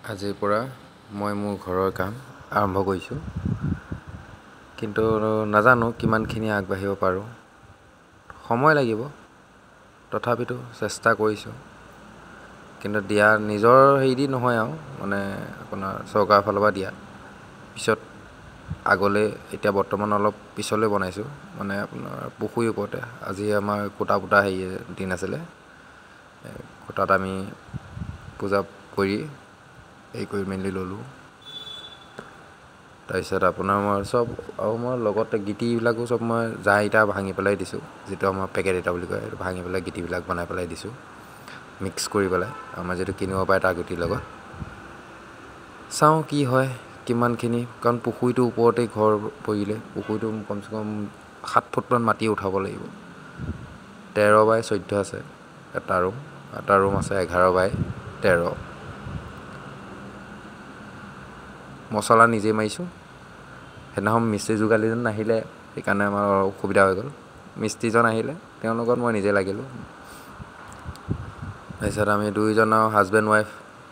আজিৰ পৰা মই মোৰ ঘৰৰ কাম আৰম্ভ কৰিছোঁ, কিন্তু নাজানো কিমানখিনি আগবাঢ়িব পাৰোঁ। সময় লাগিব, তথাপিতো চেষ্টা কৰিছোঁ। কিন্তু দিয়া নিজৰ হেৰি দি নহয় আৰু মানে আপোনাৰ চৰকাৰৰ ফালৰ পৰা দিয়া। পিছত আগলৈ এতিয়া বৰ্তমান অলপ পিছলৈ বনাইছোঁ, মানে আপোনাৰ পুখুৰীৰ ওপৰতে। আজি আমাৰ খুঁটা পুতা দিন আছিলে, খুঁটাত আমি পূজা কৰি কৰি মেলি ল'লোঁ। তাৰপিছত আপোনাৰ মই লগতে গিটিবিলাকো চব মই জা ইটা ভাঙি পেলাই দিছোঁ, যিটো আমাৰ পেকেট ইটা বুলি কয়, সেইটো ভাঙি পেলাই গিটিবিলাক বনাই পেলাই দিছোঁ, মিক্স কৰি পেলাই আমাৰ যিটো কিনিব পাৰে তাৰ গুটিৰ লগত। চাওঁ কি হয় কিমানখিনি, কাৰণ পুখুৰীটোৰ ওপৰতেই ঘৰ পৰিলে, পুখুৰীটো কমচে কম 7 ফুটমান মাটি উঠাব লাগিব। 13x14 আছে এটা ৰুম আছে 11x13। মছলা নিজেই মাৰিছোঁ। সেইদিনাখন মিস্ত্ৰী যোগালীজন নাহিলে, সেইকাৰণে আমাৰ অসুবিধা হৈ গ'ল। মিস্ত্ৰীজন আহিলে, তেওঁৰ লগত মই নিজে লাগিলোঁ। তাৰপিছত আমি দুয়োজন আৰু হাজবেণ্ড ৱাইফ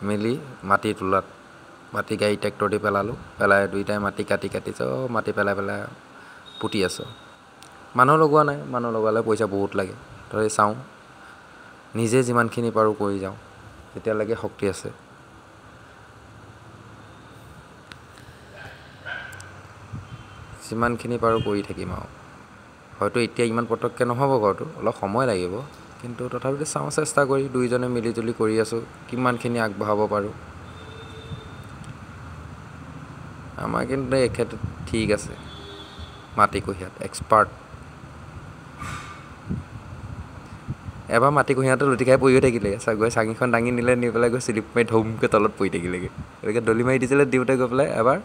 মিলি মাটি গাড়ী ট্ৰেক্টৰ দি পেলাই দুয়োটাই মাটি কাটি চব মাটি পেলাই পুতি আছোঁ। মানুহ লগোৱা নাই, মানুহ লগালে পইচা বহুত লাগে। তথাপি চাওঁ, নিজে যিমানখিনি পাৰোঁ কৰি যাওঁ, যেতিয়ালৈকে শক্তি আছে। যিমানখিনি পাৰোঁ কৰি থাকিম আৰু। হয়তো এতিয়া ইমান পটককৈ নহ'ব, ঘৰটো অলপ সময় লাগিব, কিন্তু তথাপিতো চাওঁ, চেষ্টা কৰি দুয়োজনে মিলিজুলি কৰি আছোঁ, কিমানখিনি আগবঢ়াব পাৰোঁ। আমাৰ কিন্তু এই ক্ষেত্ৰত ঠিক আছে, মাটি কঢ়িয়াত এক্সপাৰ্ট। এবাৰ মাটি কঢ়িয়াওঁতে লুটি খাই পৰিও থাকিলে, গৈ চাঙিখন দাঙি নিলে, নি পেলাই গৈ চিলিপ মাৰি ধুমকৈ তলত পৰি থাকিলেগৈ। গতিকে দলি মাৰি দিছিলে, দিওঁতে গৈ পেলাই এবাৰ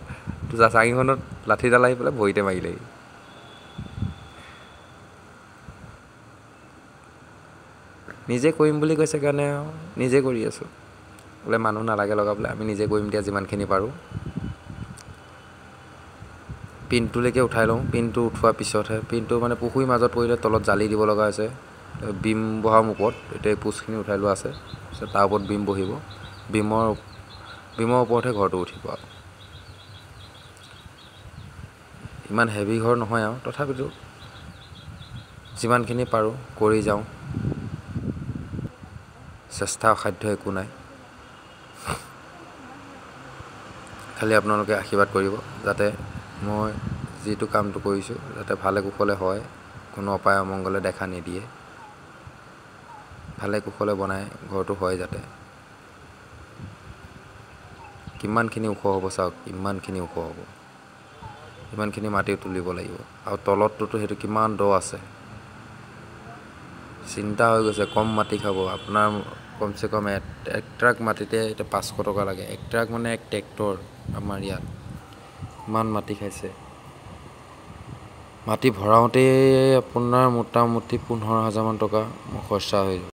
চাঙিখনত লাঠিডাল আহি পেলাই ভৰিতে মাৰিলেহি। নিজে কৰিম বুলি কৈছে কাৰণে আৰু নিজে কৰি আছোঁ, বোলে মানুহ নালাগে লগাবলৈ, আমি নিজে কৰিম দিয়া যিমানখিনি পাৰোঁ। পিনটোলৈকে উঠাই লওঁ, পিনটো উঠোৱাৰ পিছতহে, পিনটো মানে পুখুৰীৰ মাজত পৰিলে তলত জালি দিব লগা হৈছে। বিম বহাম ওপৰত, এতিয়া এই পোষ্টখিনি উঠাই লোৱা আছে, তাৰপিছত তাৰ ওপৰত বিম বহিব, বিমৰ ওপৰতহে ঘৰটো উঠিব আৰু। ইমান হেভি ঘৰ নহয় আৰু, তথাপিতো যিমানখিনি পাৰোঁ কৰি যাওঁ, চেষ্টা অসাধ্য একো নাই। খালি আপোনালোকে আশীৰ্বাদ কৰিব, যাতে মই যিটো কামটো কৰিছোঁ যাতে ভালে কুশলে হয়, কোনো অপায় অমংগলে দেখা নিদিয়ে, ভালে কুশলে বনাই ঘৰটো হয় যাতে। কিমানখিনি ওখ হ'ব চাওক, ইমানখিনি ওখ হ'ব, ইমানখিনি মাটি তুলিব লাগিব, আৰু তলতটোতো সেইটো কিমান দ আছে, চিন্তা হৈ গৈছে। কম মাটি খাব আপোনাৰ, কমচে কম এক ট্ৰাক মাটিতে এতিয়া 500 টকা লাগে। এক ট্ৰাক মানে এক ট্ৰেক্টৰ, আমাৰ ইয়াত ইমান মাটি খাইছে। মাটি ভৰাওঁতেই আপোনাৰ মোটামুটি 15,000 মান টকা মোৰ খৰচা হৈ গ'ল।